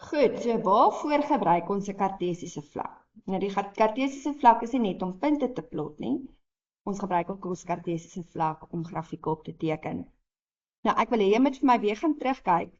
Goed, so waarvoor gebruik ons 'n kartesiese vlak? Nou die kartesiese vlak is nie net om punte te plot nie. Ons gebruik ook ons kartesiese vlak om grafieke op te teken. Nou ek wil hê jy moet vir my weer gaan terugkyk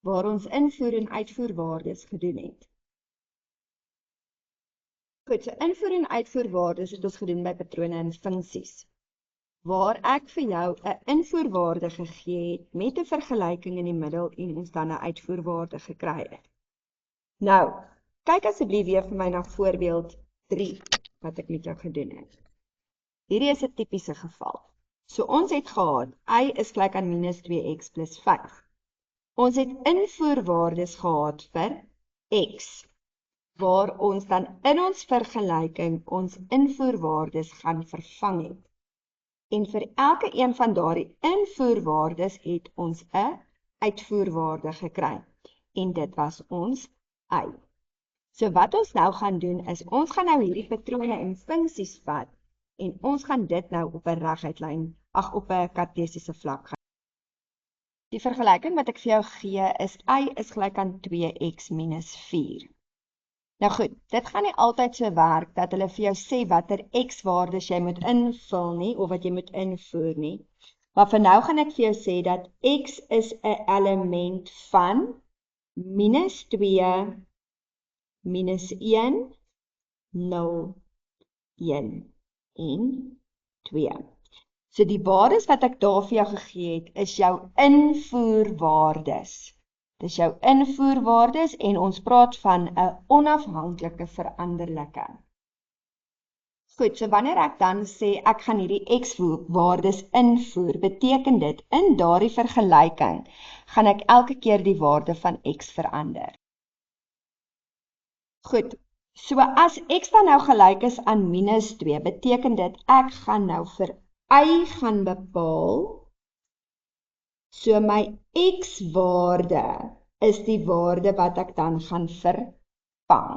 waar ons invoer en uitvoerwaardes gedoen het. Goed, so invoer en uitvoerwaardes het ons gedoen by patrone en funksies, waar ek vir jou 'n invoerwaarde gegee het met 'n vergelyking in die middel en ons dan 'n uitvoerwaarde gekry het. Nou, kyk asseblief weer vir my na voorbeeld 3 wat ek met jou gedoen het. Hierdie is 'n tipiese geval. So ons het gehad, y is gelyk aan minus 2x plus 5. Ons het invoerwaardes gehad vir x, waar ons dan in ons vergelyking ons invoerwaardes gaan vervang het. En vir elke een van daardie invoerwaardes het ons 'n uitvoerwaarde gekry. En dit was ons y. So wat ons nou gaan doen is, ons gaan nou hierdie patrone en funksies vat, en ons gaan dit nou op 'n reguitlyn, op 'n kartesiese vlak gaan. Die vergelyking wat ek vir jou gee is, y is gelyk aan 2x minus 4. Nou goed, dit gaan nie altyd so werk, dat hulle vir jou sê watter x-waardes jy moet invul nie, of wat jy moet invoer nie. Maar vir nou gaan ek vir jou sê dat x is 'n element van minus 2, minus 1, 0, 1 en 2. So die waardes wat ek daar vir jou gegee het, is jou invoerwaardes. Dis jou invoerwaardes en ons praat van 'n onafhanklike veranderlike. Goed, so wanneer ek dan sê ek gaan hierdie x-waardes invoer, beteken dit in daardie vergelyking gaan ek elke keer die waarde van x verander. Goed, so as x dan nou gelyk is aan minus 2, beteken dit ek gaan nou vir y gaan bepaal, so my x-waarde is die waarde wat ek dan gaan vervang.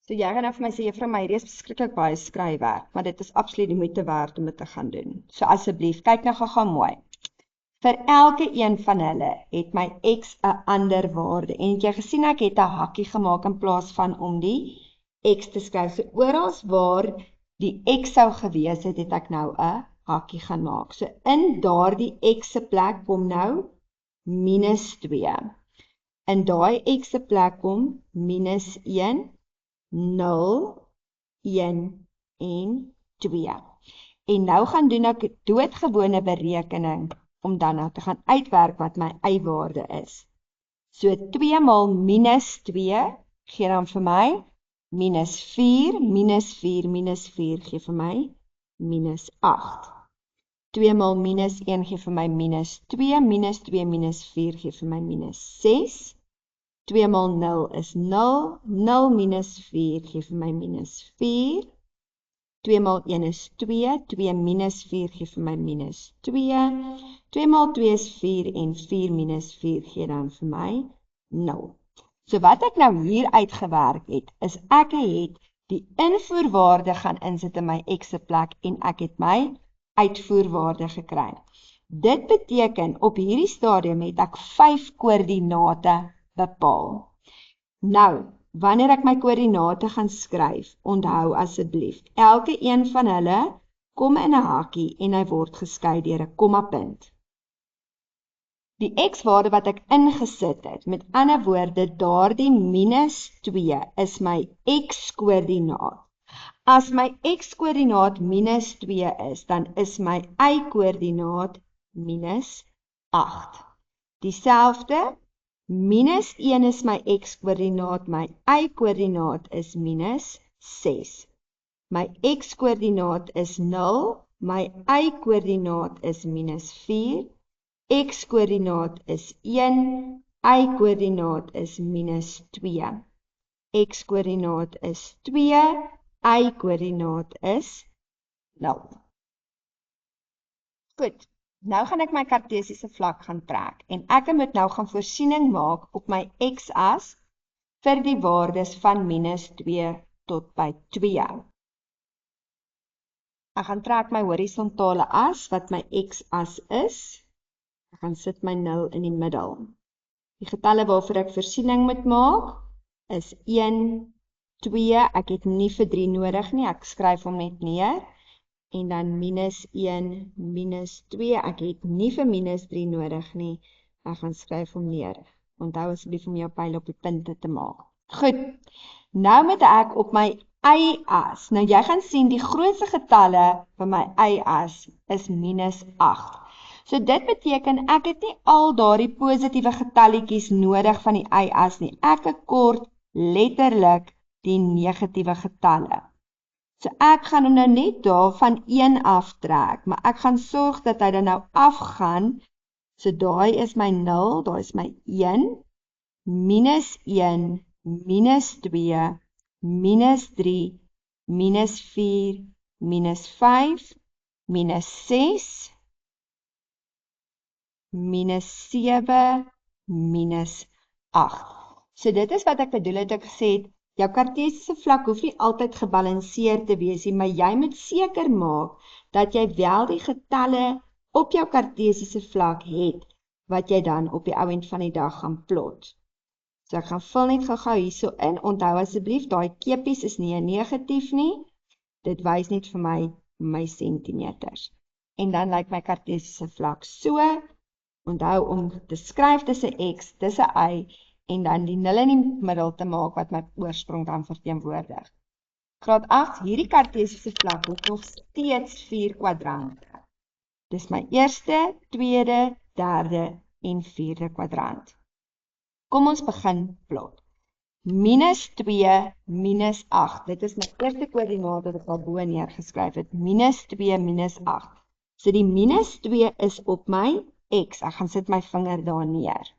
So jy gaan nou vir my sê, juffrou, hierdie is beskiklik baie skryfwerk, maar dit is absoluut die moeite werd om dit te gaan doen. So asseblief, kyk nou gou mooi. Vir elke een van hulle het my x 'n ander waarde. En het jy gesien ek het 'n hakkie gemaak in plaas van om die x te skryf. So oral waar die x sou gewees het, het ek nou 'n hakkie gaan maak. So in daardie x se plek kom nou minus 2. In daai x se plek kom minus 1, 0, 1 en 2. En nou gaan doen ek doodgewone berekening om dan nou te gaan uitwerk wat my y-waarde is. So 2 maal minus 2 gee dan vir my minus 4, minus 4, minus 4 gee vir my minus 8. 2 maal minus 1 gee vir my minus 2, minus 2, minus 4 gee vir my minus 6. 2 maal 0 is 0, 0 minus 4 gee vir my minus 4. 2 maal 1 is 2, 2 minus 4 gee vir my minus 2. 2 maal 2 is 4 en 4 minus 4 gee dan vir my 0. So wat ek nou hier uitgewerk het, is ek het die invoerwaarde gaan insit in my x se plek en ek het my uitvoerwaarde gekry. Dit beteken op hierdie stadium het ek 5 koördinate bepaal. Nou, wanneer ek my koördinate gaan skryf, onthou asseblief, elke een van hulle kom in 'n hakkie en hy word geskei deur 'n kommapunt. Die x-waarde wat ek ingesit het, met ander woorde, daardie minus 2 is my x-koördinaat. As my x-koördinaat minus 2 is, dan is my y-koördinaat minus 8. Dieselfde, minus 1 is my x-koördinaat, my y-koördinaat is minus 6. My x-koördinaat is 0, my y-koördinaat is minus 4, x-koördinaat is 1, y-koördinaat is minus 2. X-koördinaat is 2, y-koördinaat is 0. Goed, nou gaan ek my kartesiese vlak gaan trek en ek moet nou gaan voorsiening maak op my x-as vir die waardes van minus 2 tot by 2. Ek gaan trek my horisontale as wat my x-as is. Ek gaan sit my 0 in die middel. Die getalle waarvoor ek voorsiening moet maak, is 1, 2, ek het nie vir 3 nodig nie, ek skryf hom net neer, en dan minus 1, minus 2, ek het nie vir minus 3 nodig nie, ek gaan skryf hom neer. Onthou asseblief om jou pyl op die punte te maak. Goed, nou moet ek op my y-as, nou jy gaan sien die grootste getalle van my y-as is minus 8. So dit beteken ek het nie al daardie positiewe getalletjies nodig van die y-as nie, ek kort letterlik die negatiewe getalle. So ek gaan hom nou net daar van 1 aftrek, maar ek gaan sorg dat hy dan nou afgaan. So daai is my 0, daai is my 1, minus 1, minus 2, minus 3, minus 4, minus 5, minus 6, minus 7, minus 8. So dit is wat ek bedoel het, ek gesê het, jou kartesiese vlak hoef nie altyd gebalanseerd te wees nie, maar jy moet seker maak dat jy wel die getalle op jou kartesiese vlak het, wat jy dan op die ouend van die dag gaan plot. So ek gaan vul net gou hierso in, onthou asseblief, daai kepies is nie 'n negatief nie, dit wys net vir my sentimeters. En dan lyk my kartesiese vlak so, onthou om te skryf tussen x, tussen y, en dan die 0 in die middel te maak wat my oorsprong dan verteenwoordig. Graad 8, hierdie kartesiese vlak het nog steeds 4 kwadrant. Dis my eerste, tweede, derde en vierde kwadrant. Kom ons begin plot. Minus 2, minus 8. Dit is my eerste koördinaat wat ek al bo neergeskryf het. Minus 2, minus 8. So die minus 2 is op my x. Ek gaan sit my vinger daar neer.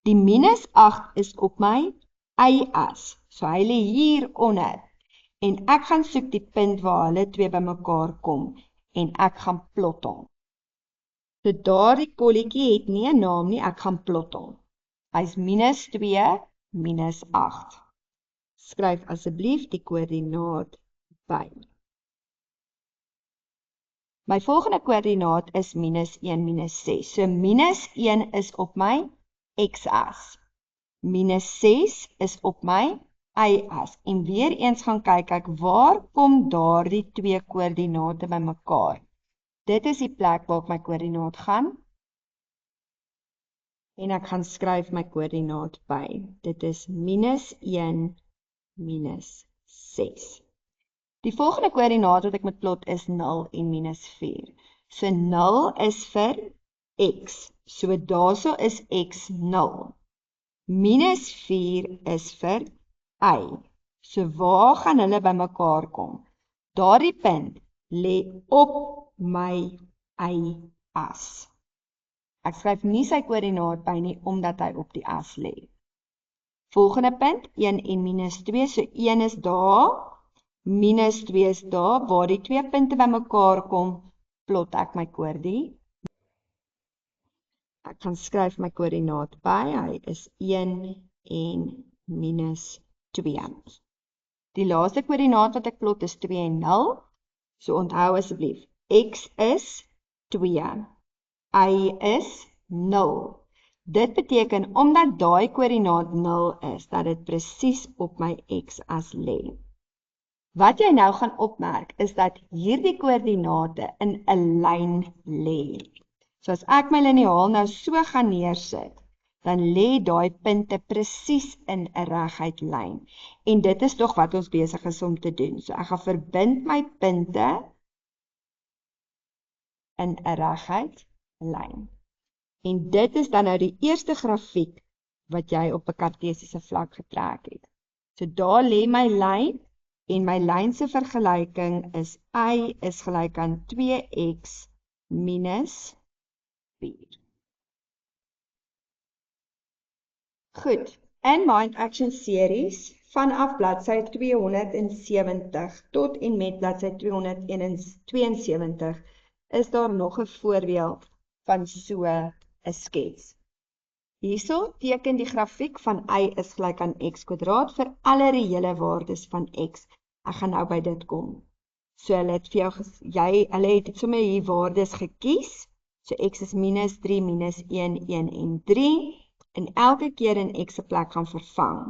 Die minus 8 is op my y-as. So hy lê hier onder. En ek gaan soek die punt waar hulle twee bymekaar kom. En ek gaan plot hom. So daardie kolletjie het nie 'n naam nie, ek gaan plot hom. Hy is minus 2, minus 8. Skryf asseblief die koördinaat by. My volgende koördinaat is minus 1, minus 6. So minus 1 is op my x-as. Minus 6 is op my y-as. En weer eens gaan kyk ek, waar kom daardie twee koördinate bymekaar? Dit is die plek waar ek my koördinaat gaan. En ek gaan skryf my koördinaat by. Dit is minus 1, minus 6. Die volgende koördinaat wat ek moet plot is 0 en minus 4. So 0 is vir x. So daarso is x 0. Minus 4 is vir y. So waar gaan hulle bymekaar kom? Daardie punt lê op my y-as. Ek skryf nie sy koördinaat by nie, omdat hy op die as lê. Volgende punt, 1 en minus 2, so 1 is daar, minus 2 is daar, waar die twee punte bymekaar kom, plot ek my koördinaat. Ek gaan skryf my koördinaat by, hy is 1 en minus 2. Die laaste koördinaat wat ek plot is 2 en 0, so onthou asseblief, x is 2, y is 0. Dit beteken, omdat daai koördinaat 0 is, dat dit presies op my x-as lê. Wat jy nou gaan opmerk, is dat hierdie koördinate in 'n lyn lê. So as ek my liniaal nou so gaan neersit, dan lê daai punte presies in 'n reguit lyn. En dit is tog wat ons besig is om te doen. So ek gaan verbind my punte in 'n reguit lyn. En dit is dan nou die eerste grafiek wat jy op 'n kartesiese vlak getrek het. So daar lê my lyn en my lyn se vergelyking is y is gelyk aan 2x minus 4. Goed, in Mind Action Series vanaf bladsy 270 tot en met bladsy 272 is daar nog 'n voorbeeld van so 'n skets. Hierso teken die grafiek van y is gelyk aan x kwadraat vir alle reële waardes van x. Ek gaan nou by dit kom. So hulle het vir jou hulle het sommer hier waardes gekies. So x is minus 3, minus 1, 1 en 3. en elke keer in x se plek gaan vervang.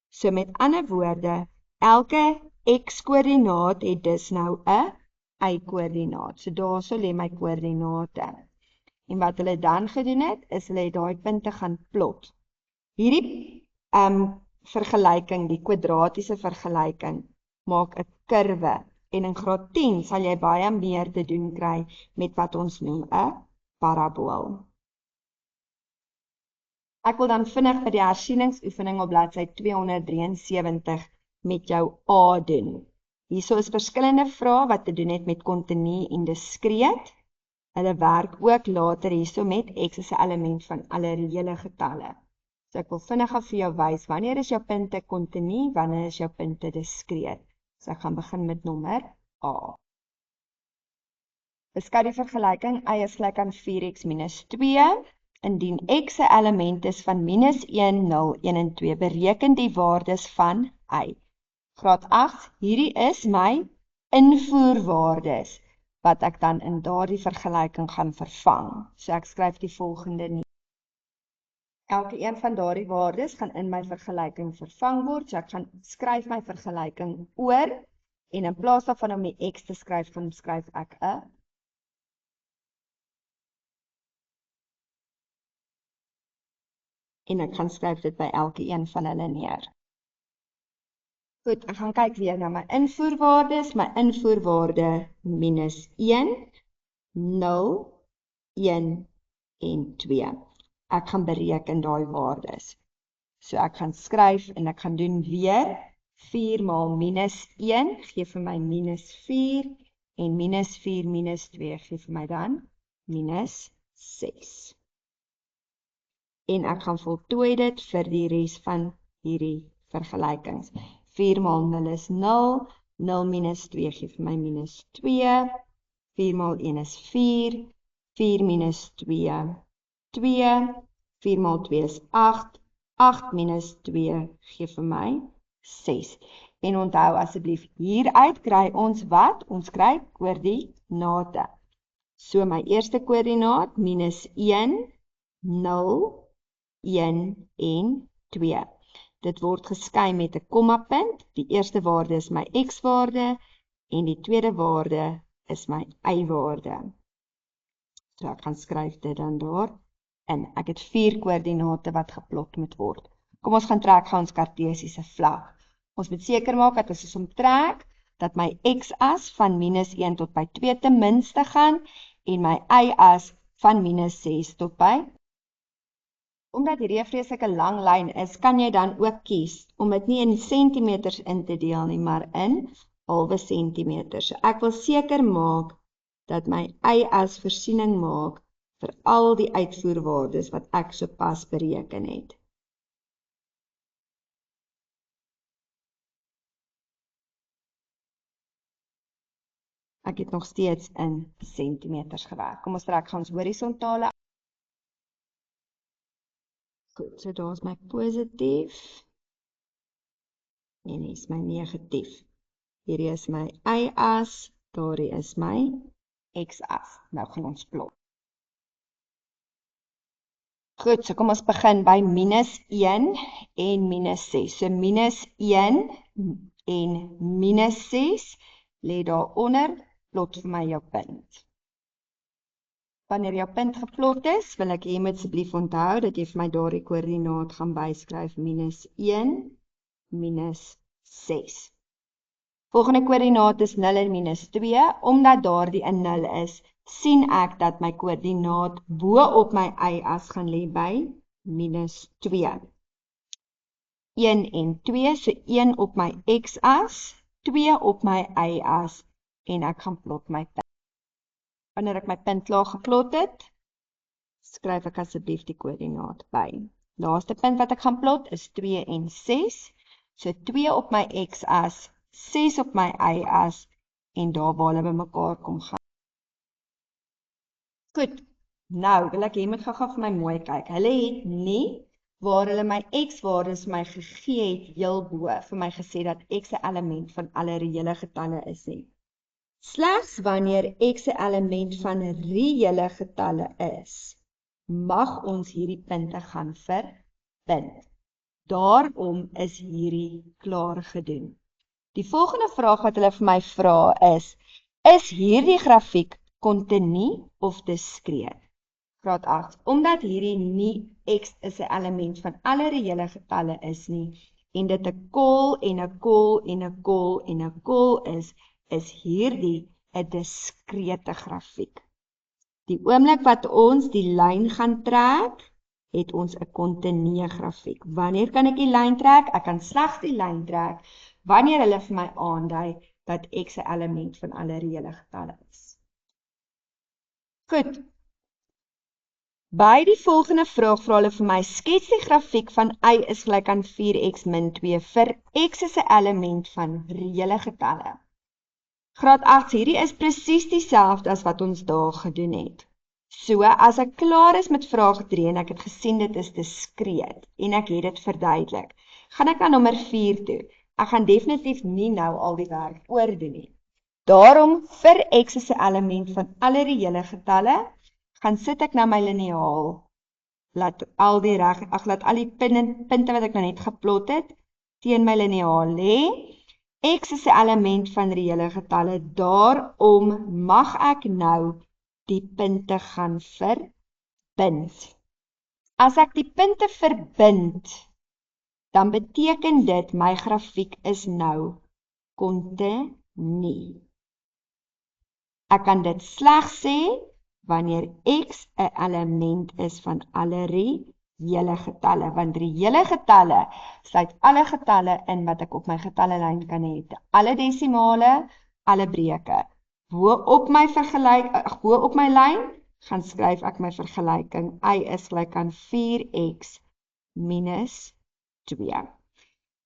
So met ander woorde, elke x-koördinaat het dus nou 'n y-koördinaat. So daarso lê my koördinate. En wat hulle dan gedoen het, is hulle het daai punte gaan plot. Hierdie vergelyking, die kwadratiese vergelyking, maak 'n kurwe. En in graad 10 sal jy baie meer te doen kry met wat ons noem 'n parabool. Ek wil dan vinnig by die hersieningsoefening op bladsy 273 met jou A doen. Hierso is verskillende vrae wat te doen het met kontinu en diskreet. Hulle werk ook later hierso met x as 'n element van alle reële getalle. So ek wil vinnig vir jou wys, wanneer is jou punte kontinu, wanneer is jou punte diskreet. So ek gaan begin met nommer A. Beskat die vergelyking y is gelyk aan 4x minus 2. Indien x 'n element is van minus 1, 0, 1 en 2, bereken die waardes van y. Graad 8, hierdie is my invoerwaardes, wat ek dan in daardie vergelyking gaan vervang. So ek skryf die volgende nie. Elke een van daardie waardes gaan in my vergelyking vervang word, so ek gaan skryf my vergelyking oor, en in plaas daarvan om die x te skryf, gaan skryf ek 'n en ek gaan skryf dit by elke een van hulle neer. Goed, ek gaan kyk weer na my invoerwaardes. My invoerwaarde minus 1, 0, 1 en 2. Ek gaan bereken daai waardes. So ek gaan skryf en ek gaan doen weer 4 maal minus 1 gee vir my minus 4 en minus 4 minus 2 gee vir my dan minus 6. En ek gaan voltooi dit vir die res van hierdie vergelykings. 4 maal 0 is 0, 0 minus 2 gee vir my minus 2, 4 maal 1 is 4, 4 minus 2, 2, 4 maal 2 is 8, 8 minus 2 gee vir my 6. En onthou asseblief, hieruit kry ons wat? Ons kry koördinate. So my eerste koördinaat minus 1, 0, 1 en 2. Dit word geskei met 'n kommapunt. Die eerste waarde is my x-waarde en die tweede waarde is my y-waarde. So ek gaan skryf dit dan daar in. Ek het 4 koördinate wat geplot moet word. Kom ons gaan trek gou ons kartesiese vlak. Ons moet seker maak dat as ons hom trek, dat my x-as van minus 1 tot by 2 ten minste gaan en my y-as van minus 6 tot by. Omdat hierdie 'n vreeslike lang lyn is, kan jy dan ook kies om dit nie in sentimeters in te deel nie, maar in halwe sentimeters. So ek wil seker maak dat my y-as voorsiening maak vir al die uitvoerwaardes wat ek sopas bereken het. Ek het nog steeds in sentimeters gewerk. Kom ons trek gou ons horisontale. Goed, so daar is my positief. En hier is my negatief. Hierdie is my y-as, daardie is my x-as. Nou gaan ons plot. Goed, so kom ons begin by minus 1 en minus 6. So minus 1 en minus 6 lê daaronder, plot vir my jou punt. Wanneer jou punt geplot is, wil ek jy moet asseblief onthou dat jy vir my daardie koördinaat gaan byskryf minus 1, minus 6. Volgende koördinaat is 0 en minus 2. Omdat daardie 'n 0 is, sien ek dat my koördinaat bo op my y-as gaan lê by minus 2. 1 en 2, so 1 op my x-as, 2 op my y-as en ek gaan plot my punt. Wanneer ek my punt klaar geplot het, skryf ek asseblief die koördinaat by. Laaste punt wat ek gaan plot is 2 en 6. So 2 op my x-as, 6 op my y-as en daar waar hulle by mekaar kom gaan. Goed, nou wil ek jy moet gou vir my mooi kyk. Hulle het nie waar hulle my x-waardes vir my gegee het heel bo vir my gesê dat x 'n element van alle reële getalle is nie. Slegs wanneer x 'n element van reële getalle is, mag ons hierdie punte gaan verbind. Daarom is hierdie klaar gedoen. Die volgende vraag wat hulle vir my vra is hierdie grafiek kontinu of diskreet? Graad 8, omdat hierdie nie x is 'n element van alle reële getalle is nie, en dit 'n kol en 'n kol en 'n kol en 'n kol is hierdie 'n diskrete grafiek. Die oomblik wat ons die lyn gaan trek, het ons 'n kontinue grafiek. Wanneer kan ek die lyn trek? Ek kan slegs die lyn trek wanneer hulle vir my aandui dat x 'n element van alle reële getalle is. Goed. By die volgende vraag vra hulle vir my, skets die grafiek van y is gelyk aan 4x min 2 vir x is 'n element van reële getalle. Graad 8, hierdie is presies dieselfde as wat ons daar gedoen het. So, as ek klaar is met vraag 3 en ek het gesien dit is diskreet en ek het dit verduidelik, gaan ek na nommer 4 toe. Ek gaan definitief nie nou al die werk oordoen nie. Daarom, vir x is 'n element van alle reële getalle, gaan sit ek na my liniaal, laat al die punte wat ek nou net geplot het, teen my liniaal lê. X is 'n element van reële getalle, daarom mag ek nou die punte gaan verbind. As ek die punte verbind, dan beteken dit my grafiek is nou kontinu. Ek kan dit slegs sê wanneer x 'n element is van alle reële getalle, want reële getalle sluit alle getalle in wat ek op my getallelyn kan hê. Alle desimale, alle breuke. Bo op my lyn gaan skryf ek my vergelyking. Y is gelyk aan 4x minus 2.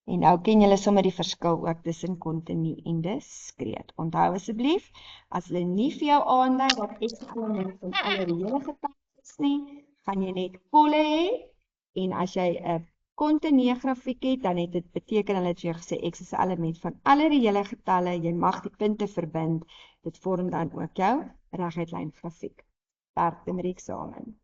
En nou ken julle sommer die verskil ook tussen kontinu en diskreet. Onthou asseblief, as hulle nie vir jou aandui dat x 'n element van alle reële getalle is nie, gaan jy net kolle hê. En as jy 'n kontinu grafiek het, dan het dit beteken hulle het vir jou gesê x is 'n element van alle reële getalle, jy mag die punte verbind, dit vorm dan ook jou reguitlyn grafiek. Sterkte met die eksamen.